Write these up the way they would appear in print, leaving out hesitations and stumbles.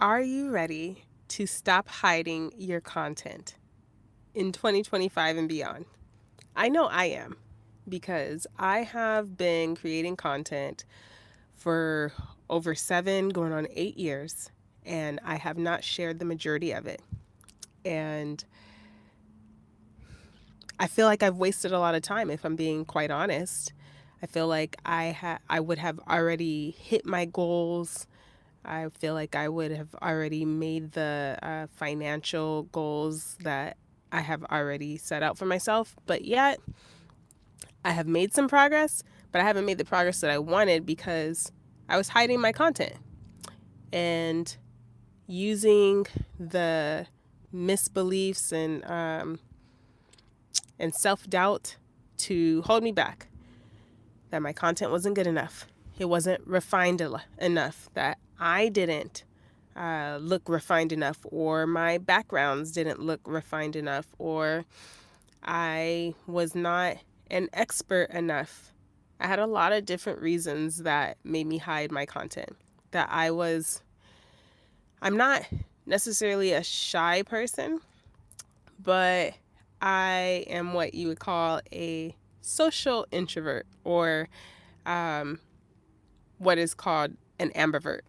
Are you ready to stop hiding your content in 2025 and beyond? I know I am because I have been creating content for over 7, going on 8 years, and I have not shared the majority of it. And I feel like I've wasted a lot of time, if I'm being quite honest. I feel like I would have already hit my goals. I feel like I would have already made the financial goals that I have already set out for myself. But yet, I have made some progress, but I haven't made the progress that I wanted because I was hiding my content and using the misbeliefs and self doubt to hold me back. That my content wasn't good enough. It wasn't refined enough. That I didn't look refined enough, or my backgrounds didn't look refined enough, or I was not an expert enough. I had a lot of different reasons that made me hide my content. That I'm not necessarily a shy person, but I am what you would call a social introvert, or what is called an ambivert.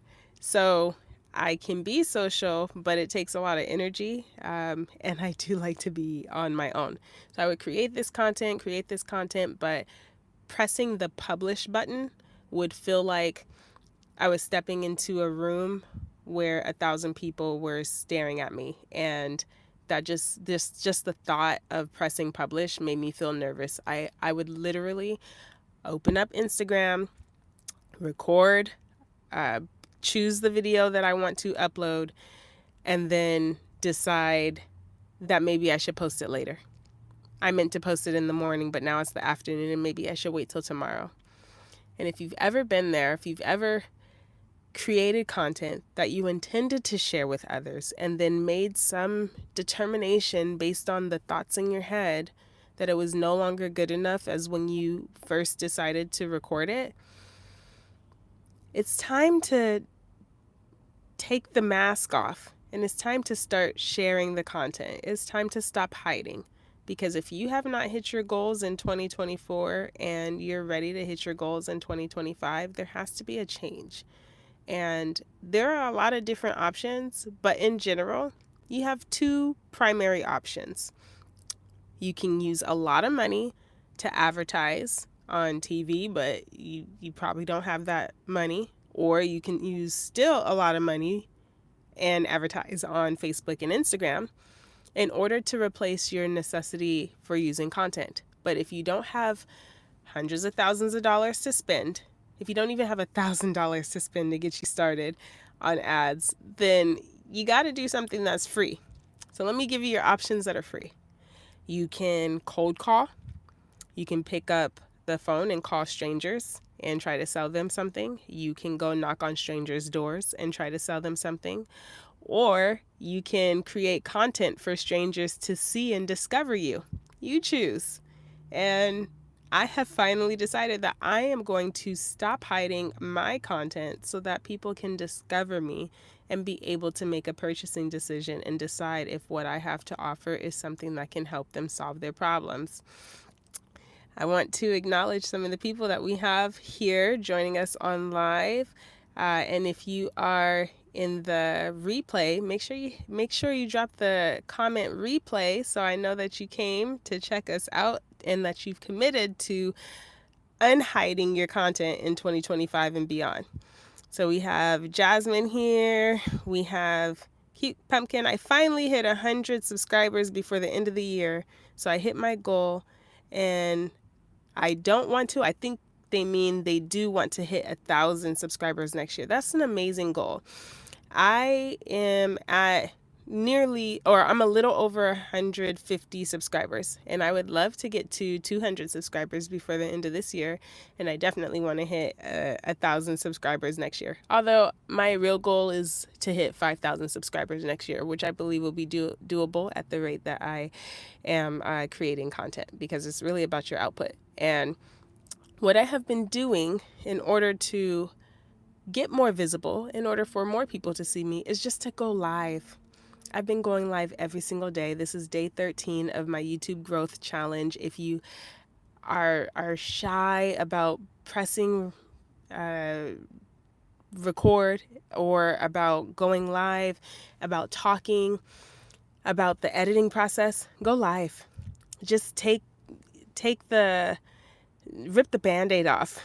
So I can be social, but it takes a lot of energy. And I do like to be on my own. So I would create this content, but pressing the publish button would feel like I was stepping into a room where 1,000 people were staring at me. And that just the thought of pressing publish made me feel nervous. I would literally open up Instagram, record, uh, choose the video that I want to upload, and then decide that maybe I should post it later. I meant to post it in the morning, but now it's the afternoon, and maybe I should wait till tomorrow. And if you've ever been there, if you've ever created content that you intended to share with others and then made some determination based on the thoughts in your head that it was no longer good enough as when you first decided to record it, it's time to take the mask off and it's time to start sharing the content. It's time to stop hiding. Because if you have not hit your goals in 2024 and you're ready to hit your goals in 2025, there has to be a change. And there are a lot of different options, but in general, you have two primary options. You can use a lot of money to advertise on TV, but you probably don't have that money. Or you can use still a lot of money and advertise on Facebook and Instagram in order to replace your necessity for using content. But if you don't have hundreds of thousands of dollars to spend, if you don't even have $1,000 to spend to get you started on ads, then you got to do something that's free. So let me give you your options that are free. You can cold call. You can pick up the phone and call strangers and try to sell them something. You can go knock on strangers' doors and try to sell them something. Or you can create content for strangers to see and discover you. You choose. And I have finally decided that I am going to stop hiding my content so that people can discover me and be able to make a purchasing decision and decide if what I have to offer is something that can help them solve their problems. I want to acknowledge some of the people that we have here joining us on live. And if you are in the replay, make sure you drop the comment replay so I know that you came to check us out and that you've committed to unhiding your content in 2025 and beyond. So we have Jasmine here. We have Cute Pumpkin. I finally hit 100 subscribers before the end of the year. So I hit my goal, and I don't want to. I think they mean they do want to hit 1,000 subscribers next year. That's an amazing goal. I am at I'm a little over 150 subscribers, and I would love to get to 200 subscribers before the end of this year, and I definitely want to hit 1,000 subscribers next year. Although my real goal is to hit 5,000 subscribers next year, which I believe will be doable at the rate that I am creating content, because it's really about your output. And what I have been doing in order to get more visible in order for more people to see me is just to go live. I've been going live every single day. This is day 13 of my YouTube growth challenge. If you are shy about pressing record or about going live, about talking, about the editing process, go live. Just rip the band-aid off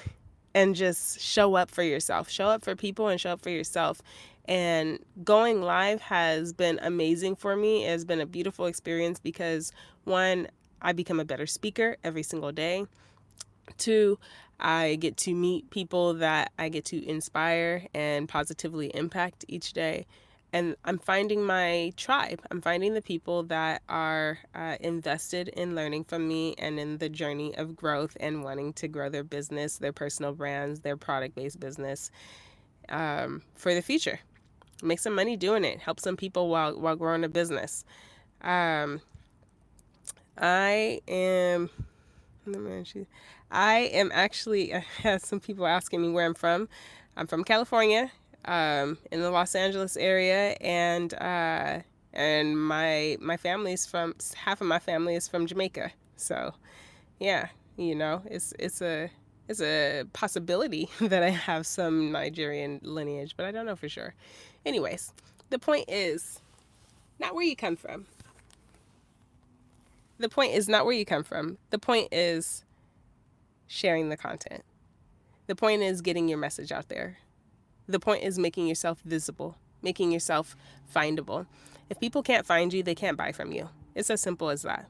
and just show up for yourself. Show up for people and show up for yourself. And going live has been amazing for me. It has been a beautiful experience because, one, I become a better speaker every single day. Two, I get to meet people that I get to inspire and positively impact each day. And I'm finding my tribe. I'm finding the people that are invested in learning from me and in the journey of growth and wanting to grow their business, their personal brands, their product-based business for the future. Make some money doing it. Help some people while growing a business. I am I am actually, I have some people asking me where I'm from. I'm from California, in the Los Angeles area, and my family's from, half of my family is from Jamaica. So, yeah, it's a possibility that I have some Nigerian lineage, but I don't know for sure. Anyways, the point is not where you come from. The point is not where you come from. The point is sharing the content. The point is getting your message out there. The point is making yourself visible, making yourself findable. If people can't find you, they can't buy from you. It's as simple as that.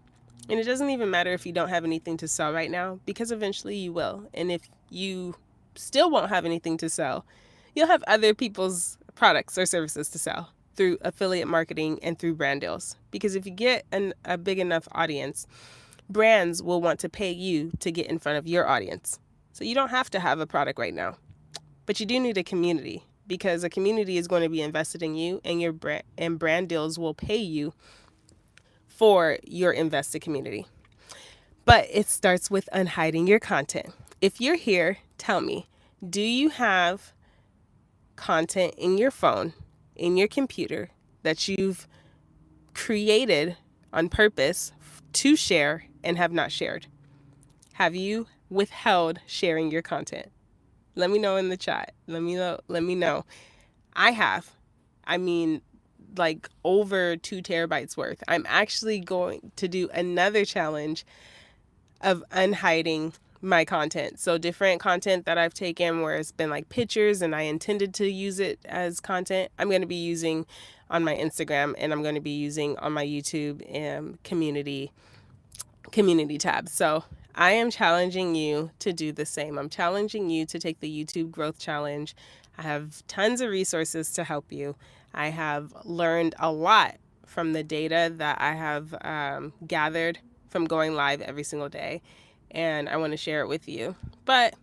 And it doesn't even matter if you don't have anything to sell right now, because eventually you will. And if you still won't have anything to sell, you'll have other people's products or services to sell through affiliate marketing and through brand deals. Because if you get a big enough audience, brands will want to pay you to get in front of your audience. So you don't have to have a product right now, but you do need a community, because a community is going to be invested in you, and your brand deals will pay you for your invested community. But it starts with unhiding your content. If you're here, tell me, do you have content in your phone, in your computer, that you've created on purpose to share and have not shared? Have you withheld sharing your content? Let me know in the chat. Let me know. I have. I mean, like over 2 terabytes worth. I'm actually going to do another challenge of unhiding my content. So different content that I've taken where it's been like pictures and I intended to use it as content, I'm going to be using on my Instagram, and I'm going to be using on my YouTube community tab. So I am challenging you to do the same. I'm challenging you to take the YouTube growth challenge. I have tons of resources to help you. I have learned a lot from the data that I have gathered from going live every single day, and I want to share it with you. But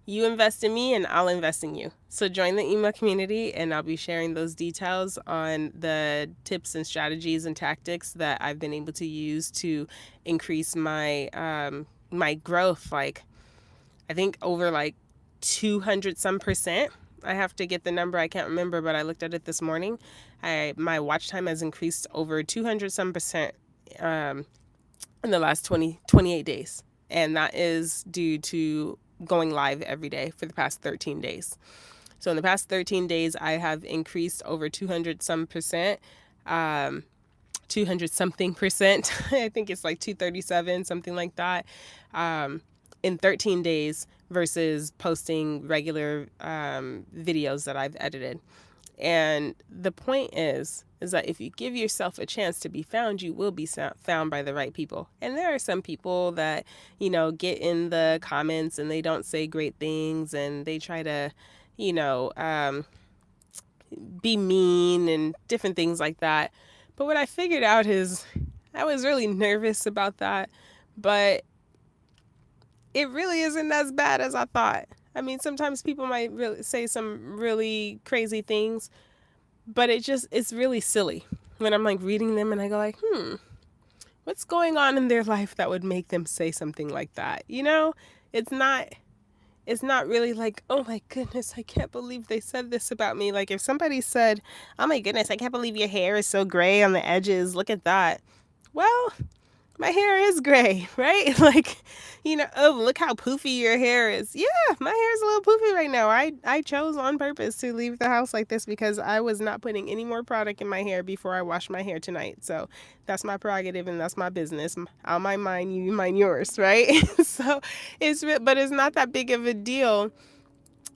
you invest in me and I'll invest in you. So join the email community, and I'll be sharing those details on the tips and strategies and tactics that I've been able to use to increase my my growth. Like, I think over like 200 some percent. I have to get the number, I can't remember, but I looked at it this morning. My watch time has increased over 200 some percent in the last 28 days. And that is due to going live every day for the past 13 days. So in the past 13 days, I have increased over 200 some percent, 200 something percent. I think it's like 237, something like that, in 13 days versus posting regular videos that I've edited. And the point is that if you give yourself a chance to be found, you will be found by the right people. And there are some people that, get in the comments and they don't say great things, and they try to, be mean and different things like that. But what I figured out is I was really nervous about that, but it really isn't as bad as I thought. I mean, sometimes people might really say some really crazy things, but it's really silly when I'm like reading them and I go like, what's going on in their life that would make them say something like that? It's not it's not really like, oh my goodness, I can't believe they said this about me. Like if somebody said, oh my goodness, I can't believe your hair is so gray on the edges. Look at that. Well, my hair is gray, right? Like, oh, look how poofy your hair is. Yeah, my hair is a little poofy right now. I chose on purpose to leave the house like this because I was not putting any more product in my hair before I washed my hair tonight. So that's my prerogative and that's my business. I'll mind mine, you mind yours, right? So but it's not that big of a deal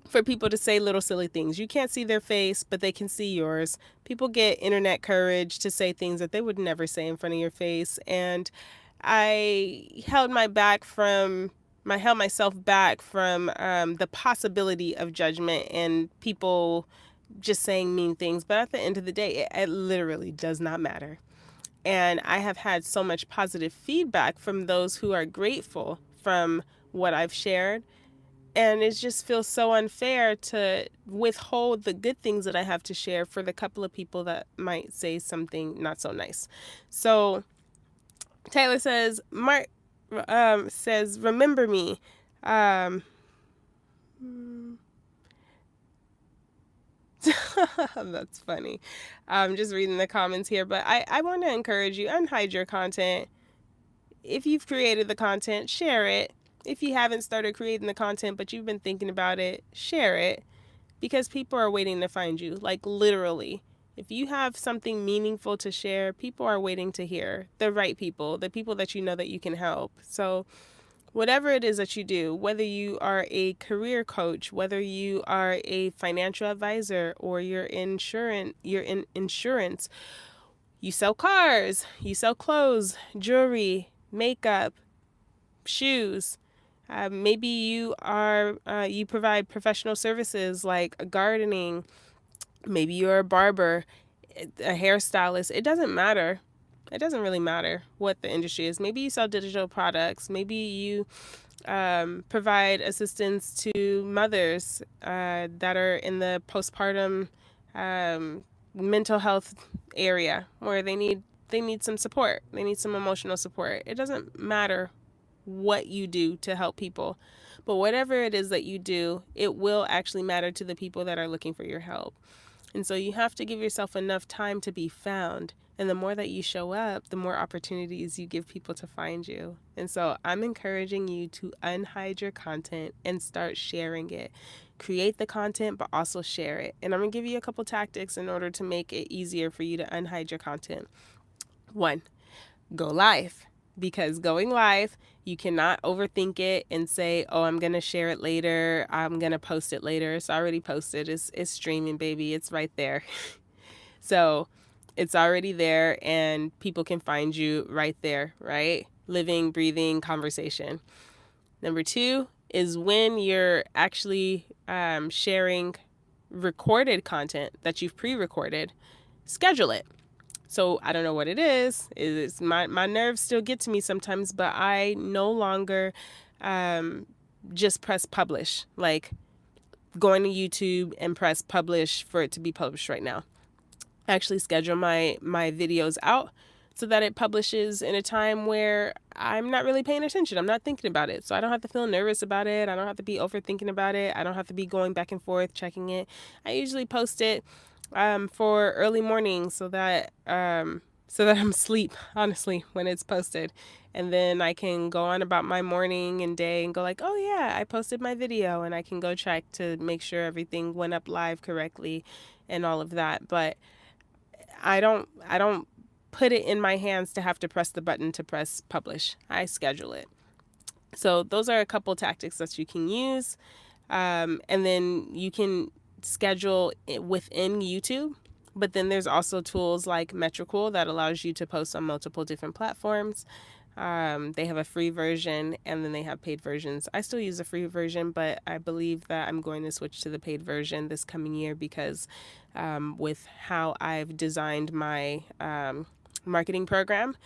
for people to say little silly things. You can't see their face, but they can see yours. People get internet courage to say things that they would never say in front of your face. And I held myself back from the possibility of judgment and people just saying mean things. But at the end of the day, it literally does not matter. And I have had so much positive feedback from those who are grateful from what I've shared, and it just feels so unfair to withhold the good things that I have to share for the couple of people that might say something not so nice. So Taylor says, Mark says, remember me. Um, that's funny. I'm just reading the comments here, but I want to encourage you, unhide your content. If you've created the content, share it. If you haven't started creating the content, but you've been thinking about it, share it. Because people are waiting to find you, like literally. If you have something meaningful to share, people are waiting to hear. The right people, the people that you know that you can help. So whatever it is that you do, whether you are a career coach, whether you are a financial advisor, or you're in insurance, you sell cars, you sell clothes, jewelry, makeup, shoes. Maybe you provide professional services like gardening. Maybe you're a barber, a hairstylist. It doesn't matter. It doesn't really matter what the industry is. Maybe you sell digital products. Maybe you provide assistance to mothers that are in the postpartum mental health area where they need some support. They need some emotional support. It doesn't matter what you do to help people. But whatever it is that you do, it will actually matter to the people that are looking for your help. And so you have to give yourself enough time to be found. And the more that you show up, the more opportunities you give people to find you. And so I'm encouraging you to unhide your content and start sharing it. Create the content, but also share it. And I'm going to give you a couple tactics in order to make it easier for you to unhide your content. 1, go live. Because going live, you cannot overthink it and say, oh, I'm going to share it later. I'm going to post it later. It's already posted. It's streaming, baby. It's right there. So it's already there and people can find you right there, right? Living, breathing conversation. Number 2 is when you're actually sharing recorded content that you've pre-recorded, schedule it. So I don't know what it is. It's my nerves still get to me sometimes, but I no longer just press publish, like going to YouTube and press publish for it to be published right now. I actually schedule my videos out so that it publishes in a time where I'm not really paying attention. I'm not thinking about it. So I don't have to feel nervous about it. I don't have to be overthinking about it. I don't have to be going back and forth, checking it. I usually post it for early morning so that I'm asleep, honestly, when it's posted. And then I can go on about my morning and day and go like, oh yeah, I posted my video, and I can go check to make sure everything went up live correctly and all of that. But I don't put it in my hands to have to press the button to press publish. I schedule it. So those are a couple tactics that you can use. And then you can schedule it within YouTube. But then there's also tools like Metricool that allows you to post on multiple different platforms. They have a free version and then they have paid versions. I still use the free version, but I believe that I'm going to switch to the paid version this coming year because with how I've designed my marketing program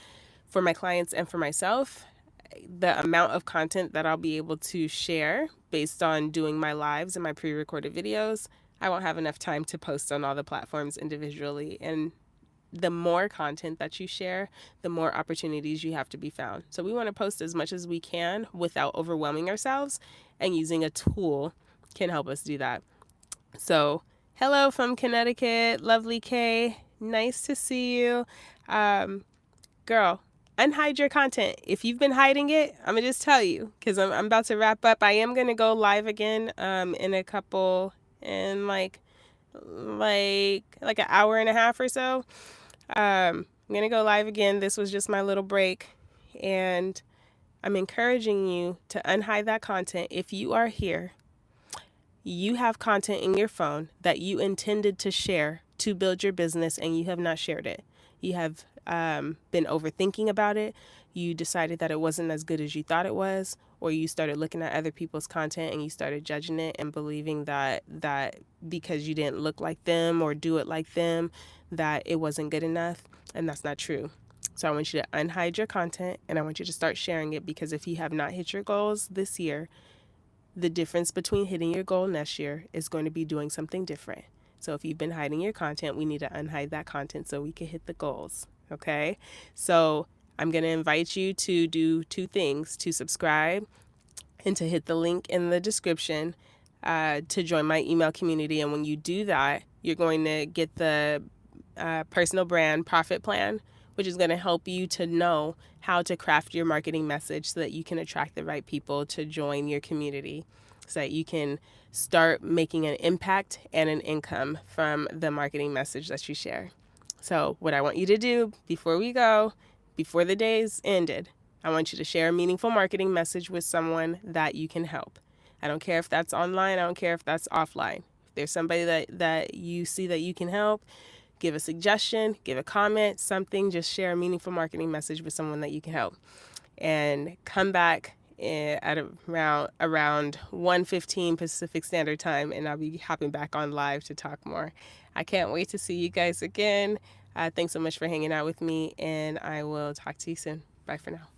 for my clients and for myself, the amount of content that I'll be able to share based on doing my lives and my pre-recorded videos, I won't have enough time to post on all the platforms individually. And the more content that you share, the more opportunities you have to be found. So we want to post as much as we can without overwhelming ourselves, and using a tool can help us do that. So, hello from Connecticut, lovely Kay. Nice to see you. Girl, unhide your content. If you've been hiding it, I'm gonna just tell you, because I'm about to wrap up. I am gonna go live again in a couple, in like an hour and a half or so. I'm gonna go live again. This was just my little break, and I'm encouraging you to unhide that content. If you are here, you have content in your phone that you intended to share to build your business, and you have not shared it. You have been overthinking about it. You decided that it wasn't as good as you thought it was, or you started looking at other people's content and you started judging it and believing that because you didn't look like them or do it like them, that it wasn't good enough, and that's not true. So I want you to unhide your content, and I want you to start sharing it, because if you have not hit your goals this year, the difference between hitting your goal next year is going to be doing something different. So if you've been hiding your content, we need to unhide that content so we can hit the goals. Okay? So I'm going to invite you to do two things: to subscribe and to hit the link in the description to join my email community. And when you do that, you're going to get the personal brand profit plan, which is going to help you to know how to craft your marketing message so that you can attract the right people to join your community, so that you can start making an impact and an income from the marketing message that you share. So what I want you to do before we go, before the day's ended, I want you to share a meaningful marketing message with someone that you can help. I don't care if that's online. I don't care if that's offline. If there's somebody that you see that you can help, give a suggestion, give a comment, something. Just share a meaningful marketing message with someone that you can help. And come back at around 1:15 Pacific Standard Time, and I'll be hopping back on live to talk more. I can't wait to see you guys again. Thanks so much for hanging out with me, and I will talk to you soon. Bye for now.